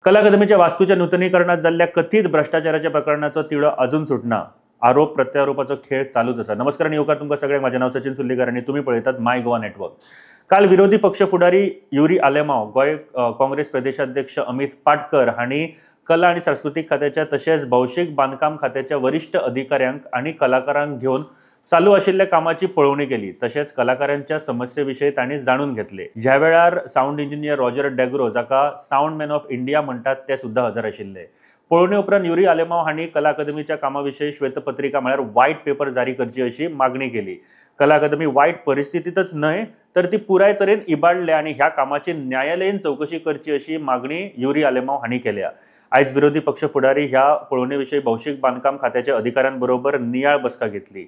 कला अकादमीच्या वास्तूच्या नूतनीकरणात झालेल्या कथित भ्रष्टाचाराच्या प्रकरणाचं तिळं अजून सुटना, आरोप प्रत्यारोपाचा खेळ चालूच असा. नमस्कार आणि योगा तुमका सगळ्यांक. माझे नाव सचिन सुल्लेकर आणि तुम्ही पळयतात माय गोवा नेटवर्क. काल विरोधी पक्ष फुडारी युरी आलेमांव, गोय काँग्रेस प्रदेशाध्यक्ष अमित पाटकर हांणी कला आणि सांस्कृतिक खात्याच्या तशेंच भौशीक बांधकाम खात्याच्या वरिष्ठ अधिकाऱ्यांक आणि कलाकारांक घेऊन चालू आशिल्ल्या कामाची पळवणी केली. तशेंच कलाकारांच्या समस्येविषयी तांणी जाणून घेतले. ज्या वेळार साऊंड इंजिनियर रॉजर डेग्रो, जाका साऊंड मॅन ऑफ इंडिया म्हणतात, ते सुद्धा हजर आशिल्ले. पळवणी उपरांत युरी आलेमांव हांणी कला अकादमीच्या कामाविषयी श्वेतपत्रिका म्हळ्यार व्हाईट पेपर जारी करची अशी मागणी केली. कला अकादमी वाईट परिस्थितीतच न्हय तर ती पुराय तरेन इबाडले आणि ह्या कामाची न्यायालयीन चौकशी करची अशी मागणी युरी आलेमांव हांणी केल्या. आयज विरोधी पक्ष फुडारी ह्या पळवणेविषयी भौशीक बांधकाम खात्याच्या अधिकाऱ्यांबरोबर नियाळ बसका घेतली.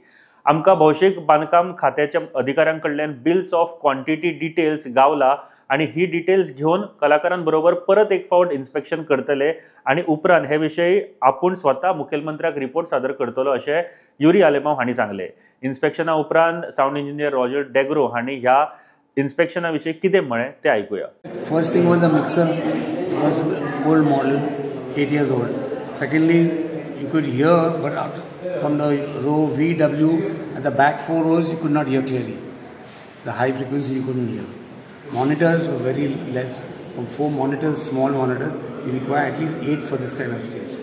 आमकां भौशीक बांधकाम खात्याच्या अधिकाऱ्यांकडल्यान बिल्स ऑफ क्वांटिटी डिटेल्स गावला आणि ही डिटेल्स घेऊन कलाकारांबरोबर परत एक फावट इन्स्पेक्शन करतले आणि उपरांत हे विषयी आपूण स्वता मुखेलमंत्र्याक रिपोर्ट सादर करतलो अशें युरी आलेमांव हांणी सांगले. इन्स्पेक्शना उपरांत साऊंड इंजिनियर रॉजर डेग्रो हांणी ह्या इन्स्पेक्शना विशीं कितें म्हळें तें आयकुया. First thing was the mixer was old model, 8 years old. Secondly, you could hear, but from the row VW at the back 4 rows, you could not hear clearly. The high frequency you couldn't hear. Monitors were very less. From 4 monitors, small monitor, you require at least 8 for this kind of stage.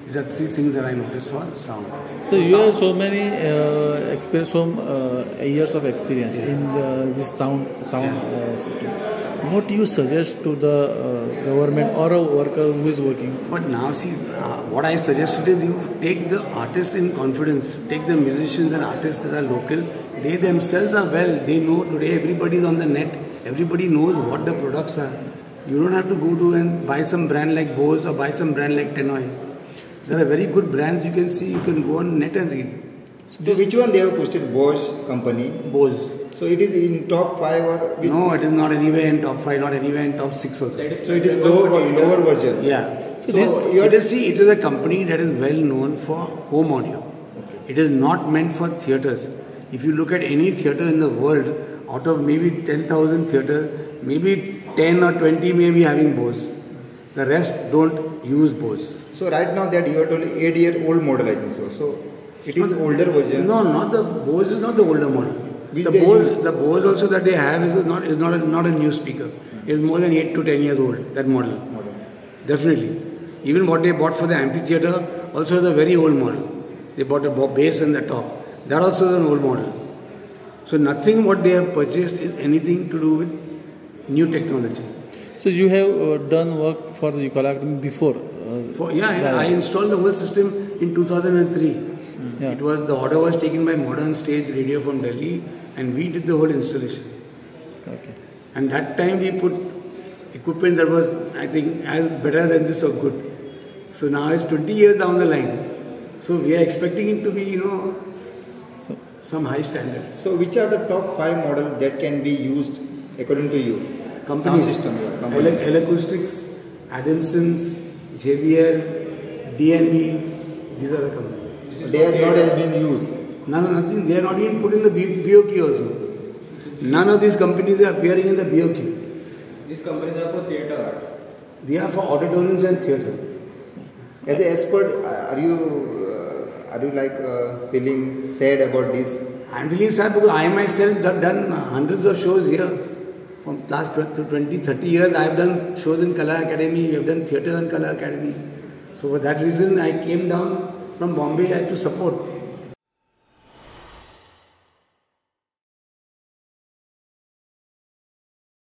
These are 3 things that I noticed for sound. So you have so many years of experience in this sound system. What do you suggest to the government or a worker who is working? But now see, what I suggested is you take the artists in confidence, take the musicians and artists that are local. They themselves are well, they know today everybody is on the net, everybody knows what the products are. You don't have to go to and buy some brand like Bose or buy some brand like Tenoi. There are very good brands you can see, you can go on net and read. So which one they have posted? Bosch company? Bose. So it is in top 5 or which? No, it is not anywhere in top 5, not anywhere in top 6 also. So it is lower version. Yeah. So you have to see, it is a company that is well known for home audio. Okay. It is not meant for theatres. If you look at any theatre in the world, out of maybe 10,000 theatres, maybe 10 or 20 may be having Bose. The rest don't use Bose. So right now that you are told 8-year-old model, I think so. So it is older version. No, not the Bose is not the older model. The Bose also that they have is not a new speaker. It is more than 8 to 10 years old. That model. Definitely. Even what they bought for the amphitheater also is a very old model. They bought a bass and the top. That also is an old model. So nothing what they have purchased is anything to do with new technology. So you have done work for the Kala Academy before? I installed the whole system in 2003. Yeah. It was, the order was taken by Modern Stage Radio from Delhi and we did the whole installation. Okay. And that time we put equipment that was, I think, as better than this or good. So now it's 20 years down the line. So we are expecting it to be, some high standard. So which are the top 5 models that can be used according to you? Companies. Sound system. Yeah, L-Acoustics, Adamsons, JBL, DNB, these are the companies. They have not has been used. Nothing. They are not even put in the BOQ also. None of these companies are appearing in the BOQ. These companies are for theatre arts. They are for auditoriums and theatre. As an expert, are you feeling sad about this? I am feeling sad because I myself have done hundreds of shows here. From last 20-30 years, I have done shows in Kala Academy. We have done theatre in Kala Academy. So for that reason, I came down from Bombay to support.